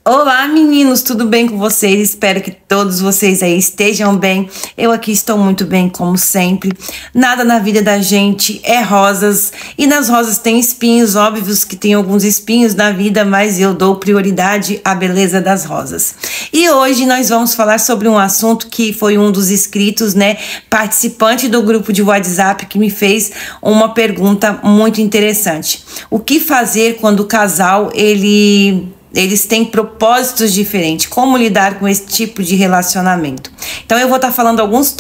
Olá, meninos, tudo bem com vocês? Espero que todos vocês aí estejam bem. Eu aqui estou muito bem, como sempre. Nada na vida da gente é rosas, e nas rosas tem espinhos, óbvios que tem alguns espinhos na vida, mas eu dou prioridade à beleza das rosas. E hoje nós vamos falar sobre um assunto que foi um dos inscritos, participante do grupo de WhatsApp, que me fez uma pergunta muito interessante. O que fazer quando o casal, eles têm propósitos diferentes? Como lidar com esse tipo de relacionamento? Então eu vou estar falando alguns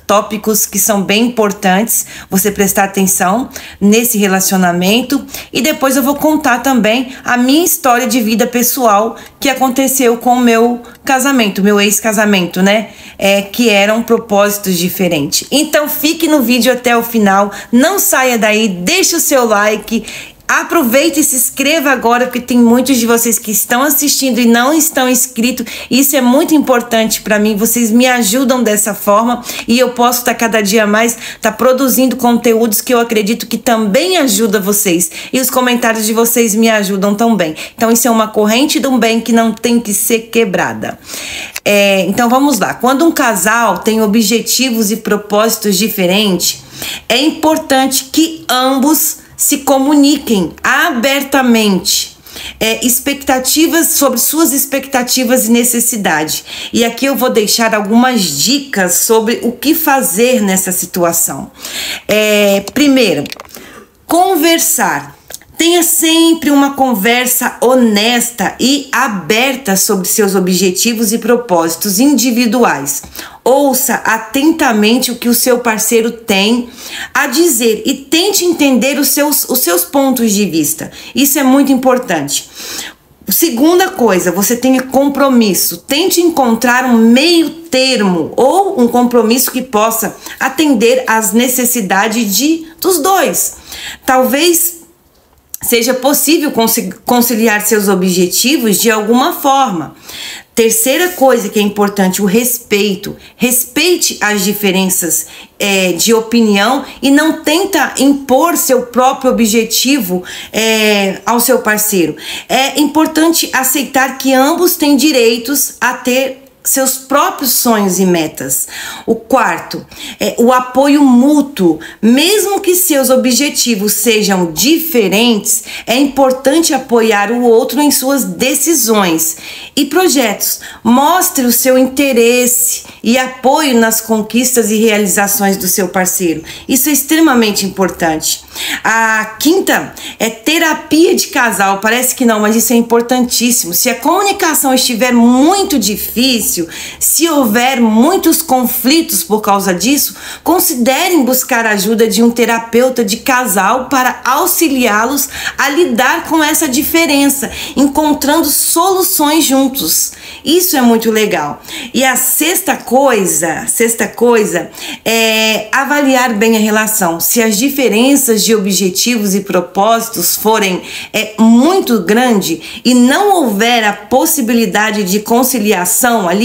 tópicos que são bem importantes você prestar atenção nesse relacionamento, e depois eu vou contar também a minha história de vida pessoal que aconteceu com o meu casamento, meu ex-casamento, que eram propósitos diferentes. Então fique no vídeo até o final, não saia daí, deixa o seu like. Aproveite e se inscreva agora, porque tem muitos de vocês que estão assistindo e não estão inscritos. Isso é muito importante para mim. Vocês me ajudam dessa forma e eu posso estar cada dia mais produzindo conteúdos que eu acredito que também ajudam vocês. E os comentários de vocês me ajudam também. Então isso é uma corrente do bem que não tem que ser quebrada. Então vamos lá. Quando um casal tem objetivos e propósitos diferentes, é importante que ambos se comuniquem abertamente, expectativas sobre suas expectativas e necessidades. E aqui eu vou deixar algumas dicas sobre o que fazer nessa situação. Primeiro, conversar. Tenha sempre uma conversa honesta e aberta sobre seus objetivos e propósitos individuais. Ouça atentamente o que o seu parceiro tem a dizer e tente entender os seus pontos de vista. Isso é muito importante. Segunda coisa, você tenha compromisso. Tente encontrar um meio termo ou um compromisso que possa atender às necessidades dos dois. Talvez seja possível conciliar seus objetivos de alguma forma. Terceira coisa que é importante, o respeito. Respeite as diferenças de opinião e não tenta impor seu próprio objetivo ao seu parceiro. É importante aceitar que ambos têm direitos a ter seus próprios sonhos e metas. O quarto é o apoio mútuo. Mesmo que seus objetivos sejam diferentes, é importante apoiar o outro em suas decisões e projetos. Mostre o seu interesse e apoio nas conquistas e realizações do seu parceiro. Isso é extremamente importante. A quinta é terapia de casal. Parece que não, mas isso é importantíssimo. Se a comunicação estiver muito difícil, se houver muitos conflitos por causa disso, considerem buscar a ajuda de um terapeuta de casal para auxiliá-los a lidar com essa diferença, encontrando soluções juntos. Isso é muito legal. E a sexta coisa é avaliar bem a relação. Se as diferenças de objetivos e propósitos forem muito grande e não houver a possibilidade de conciliação ali,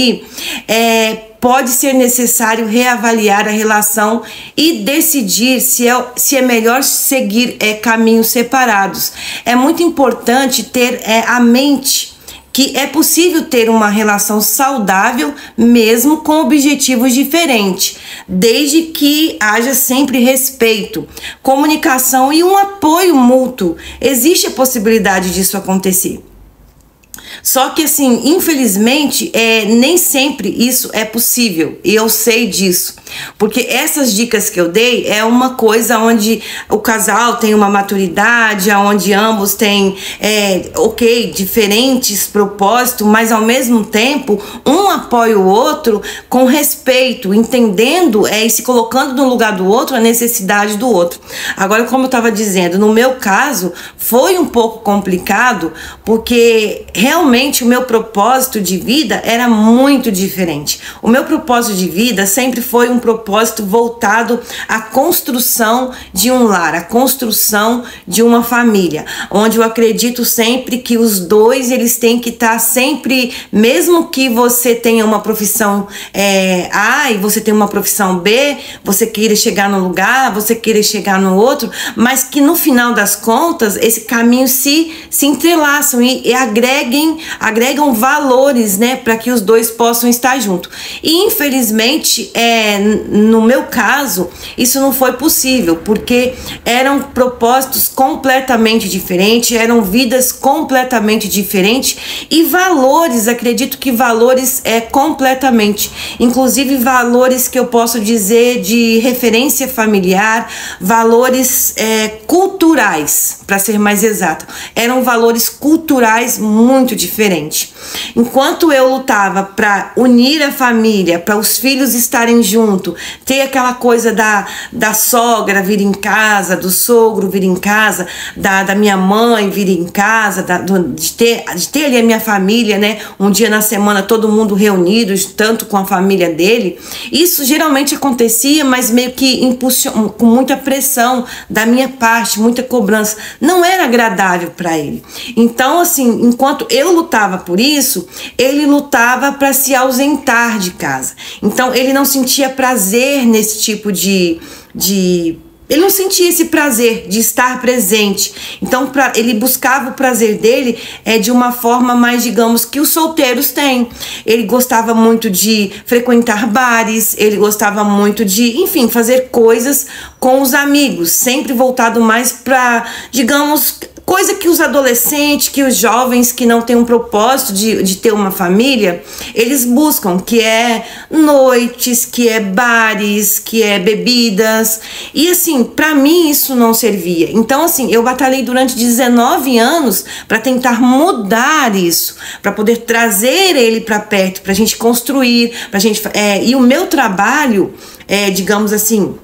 pode ser necessário reavaliar a relação e decidir se é melhor seguir caminhos separados. É muito importante ter a mente que é possível ter uma relação saudável mesmo com objetivos diferentes, desde que haja sempre respeito, comunicação e um apoio mútuo. Existe a possibilidade disso acontecer. Só que assim, infelizmente, nem sempre isso é possível, e eu sei disso, porque essas dicas que eu dei é uma coisa onde o casal tem uma maturidade, onde ambos têm, diferentes propósitos, mas ao mesmo tempo, um apoia o outro com respeito, entendendo e se colocando no lugar do outro, a necessidade do outro. Agora, como eu estava dizendo, no meu caso, foi um pouco complicado, porque realmente o meu propósito de vida era muito diferente. O meu propósito de vida sempre foi um propósito voltado à construção de um lar, à construção de uma família, onde eu acredito sempre que os dois, eles têm que estar sempre, mesmo que você tenha uma profissão A e você tem uma profissão B, você queira chegar num lugar, você queira chegar no outro, mas que no final das contas esse caminho se entrelaçam e agreguem agregam valores, né, para que os dois possam estar juntos. E infelizmente, no meu caso, isso não foi possível, porque eram propósitos completamente diferentes, eram vidas completamente diferentes e valores, acredito que valores completamente, inclusive valores que eu posso dizer de referência familiar, valores culturais, para ser mais exato, eram valores culturais muito diferentes. Enquanto eu lutava para unir a família, para os filhos estarem juntos, ter aquela coisa da sogra vir em casa, do sogro vir em casa, da minha mãe vir em casa, de ter ali a minha família, né, um dia na semana todo mundo reunido, tanto com a família dele, isso geralmente acontecia, mas meio que com muita pressão da minha parte, muita cobrança, não era agradável para ele. Então, assim, enquanto eu lutava por isso, ele lutava para se ausentar de casa. Então, ele não sentia prazer nesse tipo ele não sentia esse prazer de estar presente. Então, ele buscava o prazer dele de uma forma mais, digamos, que os solteiros têm. Ele gostava muito de frequentar bares, ele gostava muito de, enfim, fazer coisas com os amigos, sempre voltado mais para, digamos, coisa que os adolescentes, que os jovens que não têm um propósito de ter uma família, eles buscam, que é noites, que é bares, que é bebidas. E assim, para mim isso não servia. Então assim, eu batalhei durante 19 anos para tentar mudar isso, para poder trazer ele para perto, pra gente construir, pra gente e o meu trabalho, digamos assim,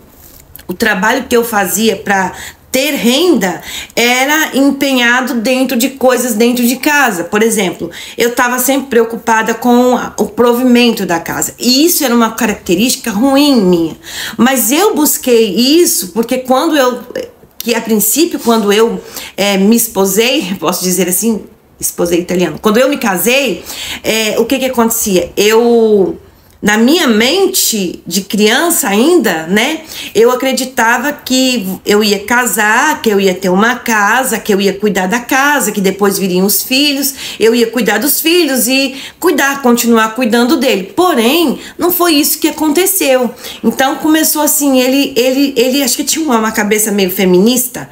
o trabalho que eu fazia para ter renda era empenhado dentro de coisas dentro de casa. Por exemplo, eu estava sempre preocupada com o provimento da casa. E isso era uma característica ruim minha. Mas eu busquei isso porque a princípio, quando eu me esposei, posso dizer assim, esposei italiano. Quando eu me casei, o que acontecia? Na minha mente de criança ainda, né, eu acreditava que eu ia casar, que eu ia ter uma casa, que eu ia cuidar da casa, que depois viriam os filhos, eu ia cuidar dos filhos e continuar cuidando dele. Porém, não foi isso que aconteceu. Então começou assim, ele acho que tinha uma cabeça meio feminista,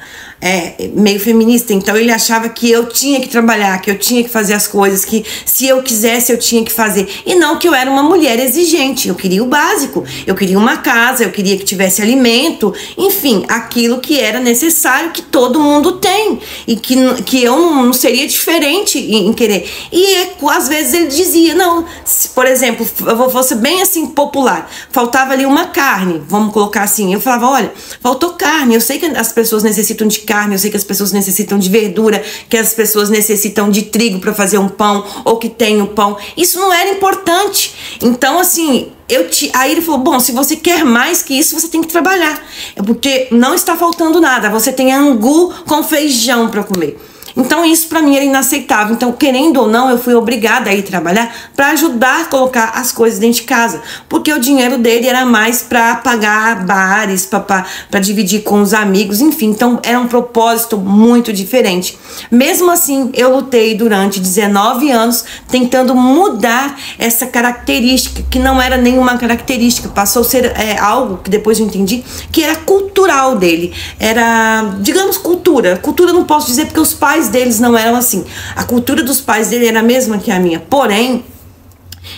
então ele achava que eu tinha que trabalhar, que eu tinha que fazer as coisas, que se eu quisesse eu tinha que fazer, e não que eu era uma mulher exigente. Eu queria o básico, eu queria uma casa, eu queria que tivesse alimento, enfim, aquilo que era necessário, que todo mundo tem, e que eu não seria diferente em querer. E às vezes ele dizia, não, por exemplo, eu vou ser bem assim popular, faltava ali uma carne, vamos colocar assim, eu falava, olha, faltou carne, eu sei que as pessoas necessitam de carne, eu sei que as pessoas necessitam de verdura, que as pessoas necessitam de trigo para fazer um pão, ou que tem o pão. Isso não era importante. Então, assim, aí ele falou, bom, se você quer mais que isso, você tem que trabalhar. Porque não está faltando nada. Você tem angu com feijão para comer. Então isso para mim era inaceitável. Então, querendo ou não, eu fui obrigada a ir trabalhar para ajudar a colocar as coisas dentro de casa, porque o dinheiro dele era mais para pagar bares, para dividir com os amigos, enfim. Então era um propósito muito diferente. Mesmo assim, eu lutei durante 19 anos tentando mudar essa característica, que não era nenhuma característica, passou a ser algo que depois eu entendi que era cultural dele. Era, digamos, cultura. Cultura não posso dizer porque os pais deles não eram assim. A cultura dos pais dele era a mesma que a minha. Porém,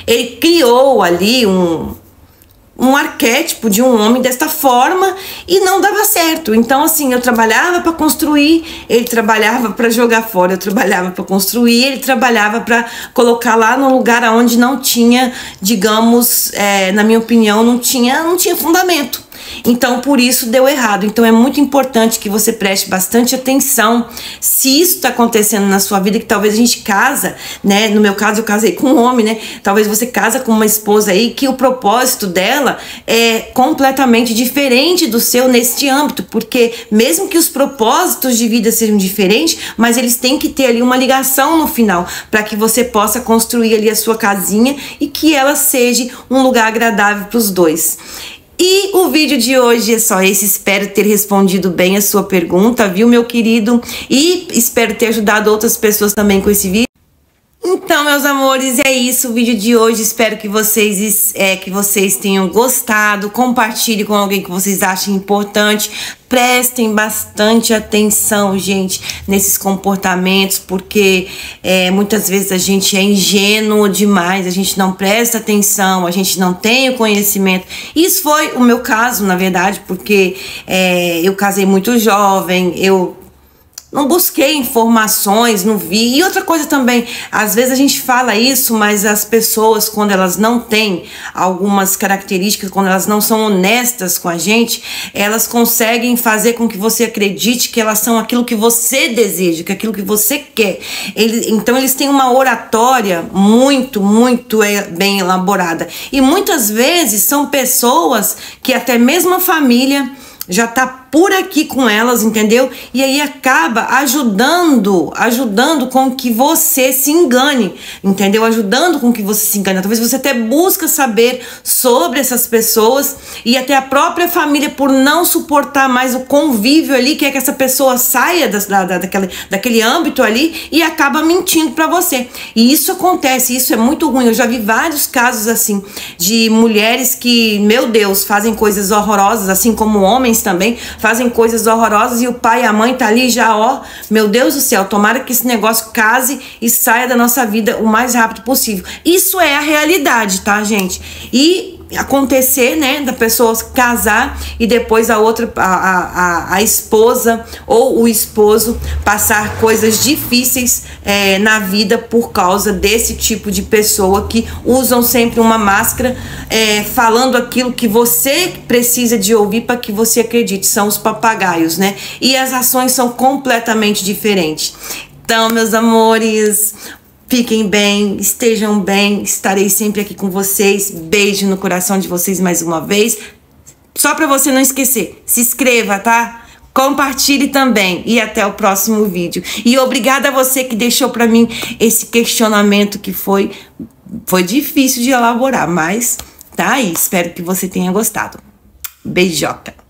ele criou ali um arquétipo de um homem desta forma e não dava certo. Então, assim, eu trabalhava para construir, ele trabalhava para jogar fora, eu trabalhava para construir, ele trabalhava para colocar lá no lugar onde não tinha, digamos, na minha opinião, não tinha fundamento. Então, por isso deu errado. Então, é muito importante que você preste bastante atenção se isso está acontecendo na sua vida, que talvez a gente casa, né? No meu caso, eu casei com um homem, né? Talvez você casa com uma esposa aí que o propósito dela é completamente diferente do seu neste âmbito, porque mesmo que os propósitos de vida sejam diferentes, mas eles têm que ter ali uma ligação no final, para que você possa construir ali a sua casinha e que ela seja um lugar agradável para os dois. E o vídeo de hoje é só esse, espero ter respondido bem a sua pergunta, viu, meu querido? E espero ter ajudado outras pessoas também com esse vídeo. Então, meus amores, é isso o vídeo de hoje. Espero que vocês tenham gostado. Compartilhe com alguém que vocês achem importante. Prestem bastante atenção, gente, nesses comportamentos, porque muitas vezes a gente é ingênuo demais, a gente não presta atenção, a gente não tem o conhecimento. Isso foi o meu caso, na verdade, porque eu casei muito jovem, eu não busquei informações, não vi. E outra coisa também, às vezes a gente fala isso, mas as pessoas, quando elas não têm algumas características, quando elas não são honestas com a gente, elas conseguem fazer com que você acredite que elas são aquilo que você deseja, que aquilo que você quer. Então eles têm uma oratória muito bem elaborada. E muitas vezes são pessoas que até mesmo a família já tá por aqui com elas, entendeu? E aí acaba ajudando com que você se engane, entendeu? Ajudando com que você se engane. Talvez você até busca saber sobre essas pessoas e até a própria família, por não suportar mais o convívio ali, quer que essa pessoa saia daquele âmbito ali e acaba mentindo pra você. E isso acontece, isso é muito ruim. Eu já vi vários casos assim, de mulheres que, meu Deus, fazem coisas horrorosas, assim como homens também, fazem coisas horrorosas e o pai e a mãe tá ali já, ó, meu Deus do céu, tomara que esse negócio case e saia da nossa vida o mais rápido possível. Isso é a realidade, tá, gente? E acontecer, né, da pessoa casar e depois a esposa ou o esposo passar coisas difíceis na vida por causa desse tipo de pessoa que usam sempre uma máscara, falando aquilo que você precisa de ouvir para que você acredite. São os papagaios, né? E as ações são completamente diferentes. Então, meus amores, fiquem bem, estejam bem, estarei sempre aqui com vocês. Beijo no coração de vocês mais uma vez. Só para você não esquecer, se inscreva, tá? Compartilhe também e até o próximo vídeo. E obrigada a você que deixou para mim esse questionamento que foi difícil de elaborar, mas tá aí. Espero que você tenha gostado. Beijoca!